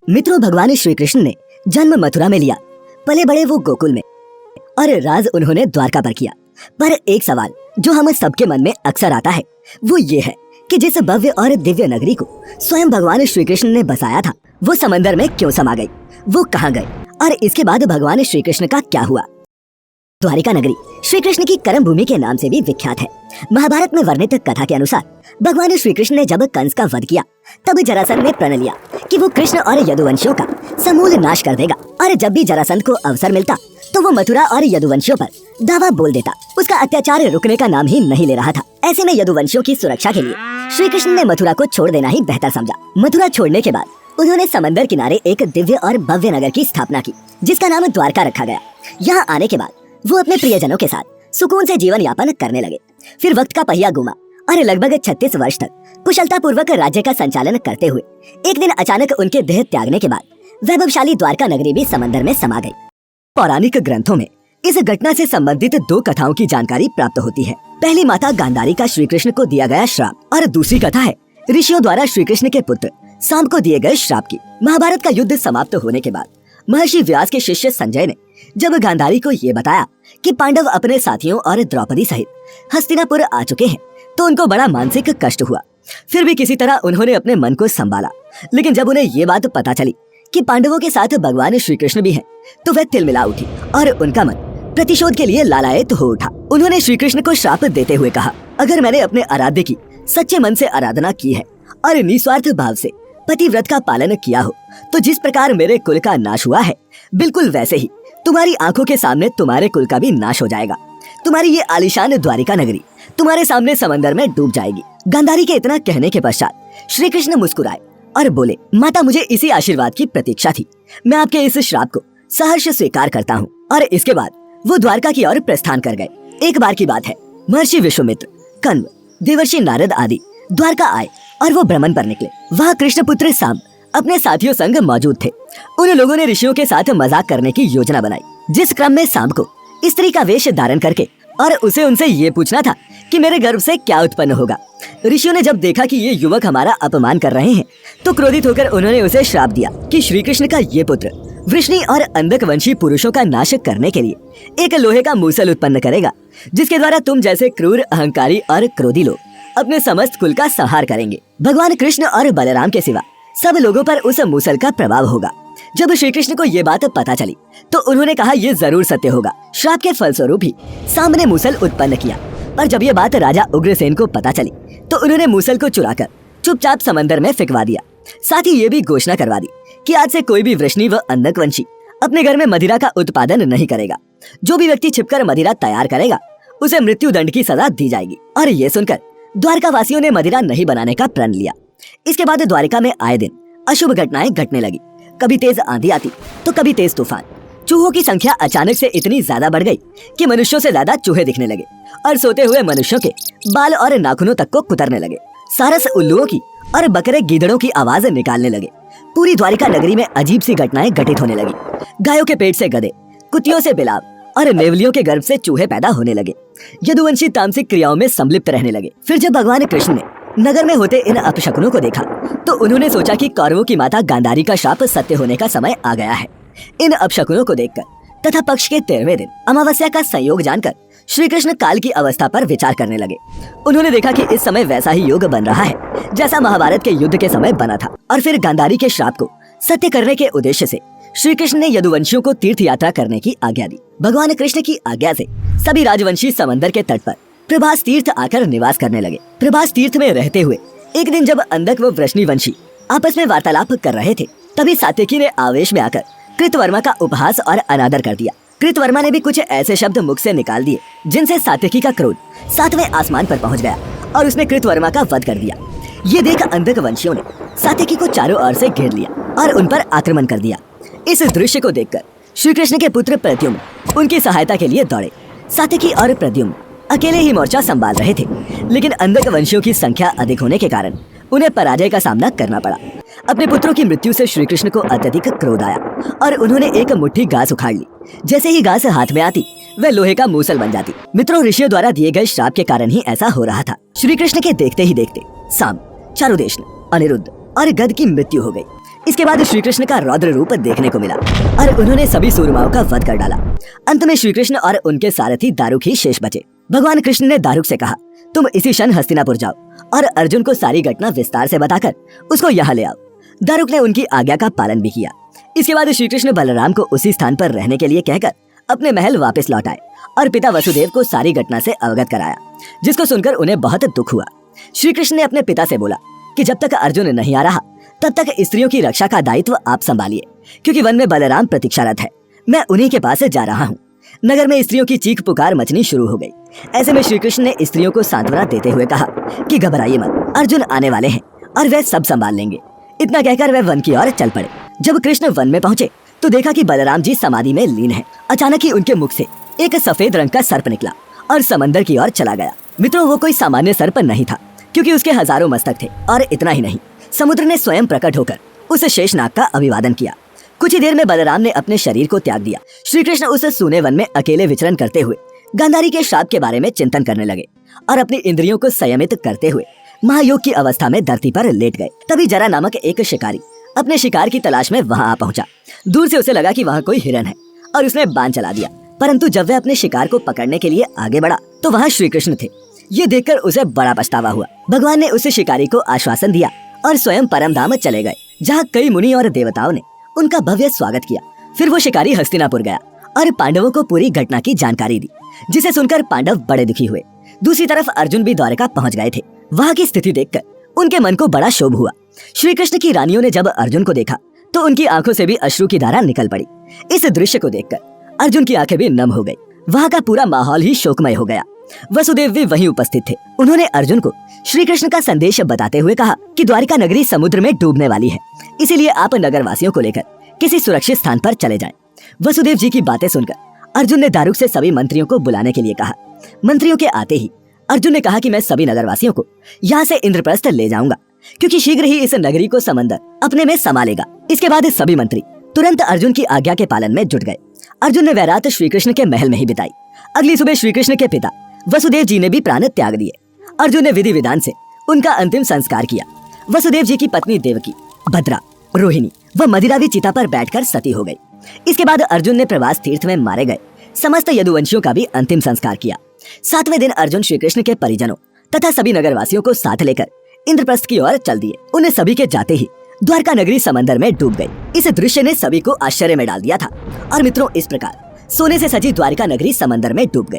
मित्रों, भगवान श्री कृष्ण ने जन्म मथुरा में लिया, पले बड़े वो गोकुल में, और राज उन्होंने द्वारका पर किया। पर एक सवाल जो हम सबके मन में अक्सर आता है वो ये है कि जिस भव्य और दिव्य नगरी को स्वयं भगवान श्री कृष्ण ने बसाया था, वो समंदर में क्यों समा गई, वो कहाँ गए, और इसके बाद भगवान श्री कृष्ण का क्या हुआ। द्वारिका नगरी श्री कृष्ण की कर्म भूमि के नाम से भी विख्यात है। महाभारत में वर्णित कथा के अनुसार भगवान श्री कृष्ण ने जब कंस का वध किया, तब जरासंध ने प्रण लिया कि वो कृष्ण और यदुवंशियों का समूल नाश कर देगा, और जब भी जरासंध को अवसर मिलता तो वो मथुरा और यदुवंशियों पर दावा बोल देता। उसका अत्याचार रुकने का नाम ही नहीं ले रहा था। ऐसे में यदुवंशियों की सुरक्षा के लिए श्री कृष्ण ने मथुरा को छोड़ देना ही बेहतर समझा। मथुरा छोड़ने के बाद उन्होंने समंदर किनारे एक दिव्य और भव्य नगर की स्थापना की, जिसका नाम द्वारका रखा गया। यहाँ आने के बाद वो अपने प्रियजनों के साथ सुकून से जीवन यापन करने लगे। फिर वक्त का पहिया घूमा और लगभग 36 वर्ष तक कुशलता पूर्वक राज्य का संचालन करते हुए एक दिन अचानक उनके देह त्यागने के बाद वैभवशाली द्वारका नगरी भी समंदर में समा गई। पौराणिक ग्रंथों में इस घटना से संबंधित दो कथाओं की जानकारी प्राप्त होती है। पहली माता गांधारी का श्री कृष्ण को दिया गया श्राप, और दूसरी कथा है ऋषियों द्वारा श्री कृष्ण के पुत्र सांब को दिए गए श्राप की। महाभारत का युद्ध समाप्त होने के बाद महर्षि व्यास के शिष्य संजय ने जब गांधारी को ये बताया कि पांडव अपने साथियों और द्रौपदी सहित हस्तिनापुर आ चुके हैं, तो उनको बड़ा मानसिक कष्ट हुआ। फिर भी किसी तरह उन्होंने अपने मन को संभाला। लेकिन जब उन्हें ये बात पता चली कि पांडवों के साथ भगवान श्री कृष्ण भी हैं, तो वह तिलमिला उठी और उनका मन प्रतिशोध के लिए लालायित हो उठा। उन्होंने श्री कृष्ण को श्राप देते हुए कहा, अगर मैंने अपने आराध्य की सच्चे मन से आराधना की है और निस्वार्थ भाव से पतिव्रत का पालन किया हो, तो जिस प्रकार मेरे कुल का नाश हुआ है, बिल्कुल वैसे ही तुम्हारी आंखों के सामने तुम्हारे कुल का भी नाश हो जाएगा। तुम्हारी ये आलीशान द्वारिका नगरी तुम्हारे सामने समंदर में डूब जाएगी। गांधारी के इतना कहने के पश्चात श्री कृष्ण मुस्कुराए और बोले, माता, मुझे इसी आशीर्वाद की प्रतीक्षा थी। मैं आपके इस श्राप को सहर्ष स्वीकार करता हूँ। और इसके बाद वो द्वारका की ओर प्रस्थान कर गए। एक बार की बात है, महर्षि विश्वामित्र, कण्व, देवर्षि नारद आदि द्वारका आए और वो भ्रमण पर निकले। वहाँ कृष्णपुत्र सांब अपने साथियों संग मौजूद थे। उन लोगों ने ऋषियों के साथ मजाक करने की योजना बनाई, जिस क्रम में सांब को स्त्री का वेश धारण करके और उसे उनसे ये पूछना था कि मेरे गर्भ से क्या उत्पन्न होगा। ऋषियों ने जब देखा कि ये युवक हमारा अपमान कर रहे हैं, तो क्रोधित होकर उन्होंने उसे श्राप दिया कि श्री कृष्ण का ये पुत्र वृष्णि और अंधक वंशी पुरुषों का नाश करने के लिए एक लोहे का मूसल उत्पन्न करेगा, जिसके द्वारा तुम जैसे क्रूर, अहंकारी और क्रोधी लोग अपने समस्त कुल का संहार करेंगे। भगवान कृष्ण और बलराम के सिवा सब लोगों पर उस मूसल का प्रभाव होगा। जब श्री कृष्ण को ये बात पता चली, तो उन्होंने कहा, ये जरूर सत्य होगा। श्राप के फलस्वरूप ही सांब ने मूसल उत्पन्न किया। और जब ये बात राजा उग्रसेन को पता चली, तो उन्होंने मूसल को चुराकर चुपचाप समंदर में फेंकवा दिया। साथ ही ये भी घोषणा करवा दी कि आज से कोई भी वृष्णि व अंधकवंशी अपने घर में मदिरा का उत्पादन नहीं करेगा। जो भी व्यक्ति छिपकर मदिरा तैयार करेगा, उसे मृत्यु दंड की सजा दी जाएगी। और ये सुनकर द्वारका वासियों ने मदिरा नहीं बनाने का प्रण लिया। इसके बाद द्वारिका में आए दिन अशुभ घटनाएं घटने लगी। कभी तेज आंधी आती तो कभी तेज तूफान। चूहों की संख्या अचानक से इतनी ज्यादा बढ़ गई कि मनुष्यों से ज्यादा चूहे दिखने लगे, और सोते हुए मनुष्यों के बाल और नाखूनों तक को कुतरने लगे। सारस उल्लुओं की और बकरे गीदड़ों की आवाज निकालने लगे। पूरी द्वारिका नगरी में अजीब सी घटनाएं घटित होने लगी। गायों के पेट से गधे, कुतियों से बिलाव और नेवलियों के गर्भ से चूहे पैदा होने लगे। यदुवंशी तामसिक क्रियाओं में सम्मिलित रहने लगे। फिर जब भगवान कृष्ण ने नगर में होते इन अपशकुनों को देखा, तो उन्होंने सोचा कि कौरवों की माता गांधारी का शाप सत्य होने का समय आ गया है। इन अपशकुनों को देखकर तथा पक्ष के 13वें दिन अमावस्या का संयोग जानकर श्री कृष्ण काल की अवस्था पर विचार करने लगे। उन्होंने देखा कि इस समय वैसा ही योग बन रहा है जैसा महाभारत के युद्ध के समय बना था। और फिर गांधारी के श्राप को सत्य करने के उद्देश्य से श्री कृष्ण ने यदुवंशियों को तीर्थ यात्रा करने की आज्ञा दी। भगवान कृष्ण की आज्ञा से सभी राजवंशी समंदर के तट पर प्रभास तीर्थ आकर निवास करने लगे। प्रभास तीर्थ में रहते हुए एक दिन जब अंधक व वृष्णि वंशी आपस में वार्तालाप कर रहे थे, तभी सात्यकी ने आवेश में आकर कृतवर्मा का उपहास और अनादर कर दिया। कृतवर्मा ने भी कुछ ऐसे शब्द मुख से निकाल दिए जिनसे सात्यकी का क्रोध 7वें आसमान पर पहुंच गया और उसने कृतवर्मा का वध कर दिया। ये देख अंधक वंशियों ने सात्यकी को चारों ओर से घेर लिया और उन पर आक्रमण कर दिया। इस दृश्य को देखकर श्री कृष्ण के पुत्र प्रद्युम्न उनकी सहायता के लिए दौड़े। सात्यकी और प्रद्युम्न अकेले ही मोर्चा संभाल रहे थे, लेकिन अंधक वंशियों की संख्या अधिक होने के कारण उन्हें पराजय का सामना करना पड़ा। अपने पुत्रों की मृत्यु से श्री कृष्ण को अत्यधिक क्रोध आया और उन्होंने एक मुट्ठी घास उखाड़ ली। जैसे ही घास हाथ में आती, वह लोहे का मूसल बन जाती। मित्रों, ऋषियों द्वारा दिए गए श्राप के कारण ही ऐसा हो रहा था। श्री कृष्ण के देखते ही देखते सांब, चारुदेशन, अनिरुद्ध और गद की मृत्यु हो गई। इसके बाद श्री कृष्ण का रौद्र रूप देखने को मिला और उन्होंने सभी सूरमाओं का वध कर डाला। अंत में श्री कृष्ण और उनके सारथी दारुक ही शेष बचे। भगवान कृष्ण ने दारुक से कहा, तुम इसी क्षण हस्तिनापुर जाओ और अर्जुन को सारी घटना विस्तार से बताकर उसको यहाँ ले आओ। दारुक ने उनकी आज्ञा का पालन भी किया। इसके बाद श्री कृष्ण बलराम को उसी स्थान पर रहने के लिए कहकर अपने महल वापस लौट आए और पिता वसुदेव को सारी घटना से अवगत कराया, जिसको सुनकर उन्हें बहुत दुख हुआ। श्री कृष्ण ने अपने पिता से बोला कि जब तक अर्जुन नहीं आ रहा तब तक स्त्रियों की रक्षा का दायित्व आप संभालिए, क्योंकि वन में बलराम प्रतीक्षारत है। मैं उन्हीं के पास जा रहा हूँ। नगर में स्त्रियों की चीख पुकार मचनी शुरू हो गई। ऐसे में श्री कृष्ण ने स्त्रियों को सांत्वना देते हुए कहा कि घबराइए मत, अर्जुन आने वाले हैं और वे सब संभाल लेंगे। इतना कहकर वे वन की ओर चल पड़े। जब कृष्ण वन में पहुंचे तो देखा कि बलराम जी समाधि में लीन हैं। अचानक ही उनके मुख से एक सफेद रंग का सर्प निकला और समंदर की ओर चला गया। मित्रों, वो कोई सामान्य सर्प नहीं था, क्योंकि उसके हजारों मस्तक थे। और इतना ही नहीं, समुद्र ने स्वयं प्रकट होकर उस शेषनाग का अभिवादन किया। कुछ ही देर में बलराम ने अपने शरीर को त्याग दिया। श्री कृष्ण उस सूने वन में अकेले विचरण करते हुए गांधारी के श्राप के बारे में चिंतन करने लगे और अपनी इंद्रियों को संयमित करते हुए महायोग की अवस्था में धरती पर लेट गए। तभी जरा नामक एक शिकारी अपने शिकार की तलाश में वहां आ पहुंचा। दूर से उसे लगा कि वहां कोई हिरन है और उसने बाण चला दिया, परंतु जब वह अपने शिकार को पकड़ने के लिए आगे बढ़ा तो वहां श्री कृष्ण थे। ये देखकर उसे बड़ा पछतावा हुआ। भगवान ने उस शिकारी को आश्वासन दिया और स्वयं परम धाम चले गए, जहाँ कई मुनि और देवताओं ने उनका भव्य स्वागत किया। फिर वो शिकारी हस्तिनापुर गया और पांडवों को पूरी घटना की जानकारी दी, जिसे सुनकर पांडव बड़े दुखी हुए। दूसरी तरफ अर्जुन भी द्वारका पहुंच गए थे। वहां की स्थिति देखकर उनके मन को बड़ा क्षोभ हुआ। श्री कृष्ण की रानियों ने जब अर्जुन को देखा तो उनकी आंखों से भी अश्रु की धारा निकल पड़ी। इस दृश्य को देखकर अर्जुन की आंखें भी नम हो गई। वहां का पूरा माहौल ही शोकमय हो गया। वसुदेव भी वहीं उपस्थित थे। उन्होंने अर्जुन को श्री कृष्ण का संदेश बताते हुए कहा कि द्वारिका नगरी समुद्र में डूबने वाली है, इसीलिए आप नगरवासियों को लेकर किसी सुरक्षित स्थान पर चले जाएं। वसुदेव जी की बातें सुनकर अर्जुन ने दारुक से सभी मंत्रियों को बुलाने के लिए कहा। मंत्रियों के आते ही अर्जुन ने कहा कि मैं सभी नगरवासियों को यहाँ से इंद्रप्रस्थ ले जाऊंगा, क्योंकि शीघ्र ही इस नगरी को समंदर अपने में समा लेगा। इसके बाद सभी मंत्री तुरंत अर्जुन की आज्ञा के पालन में जुट गए। अर्जुन ने वह रात श्री कृष्ण के महल में ही बिताई। अगली सुबह श्री कृष्ण के पिता वसुदेव जी ने भी प्राण त्याग दिए। अर्जुन ने विधि विधान से उनका अंतिम संस्कार किया। वसुदेव जी की पत्नी देवकी, भद्रा, रोहिणी व मदिरा भी चिता पर बैठकर सती हो गई। इसके बाद अर्जुन ने प्रवास तीर्थ में मारे गए समस्त यदुवंशियों का भी अंतिम संस्कार किया। 7वें दिन अर्जुन श्री कृष्ण के परिजनों तथा सभी नगरवासियों को साथ लेकर इंद्रप्रस्थ की ओर चल दिए। उन्हें सभी के जाते ही द्वारका नगरी समंदर में डूब गई। इस दृश्य ने सभी को आश्चर्य में डाल दिया था। और मित्रों, इस प्रकार सोने से सजी द्वारका नगरी समंदर में डूब गई।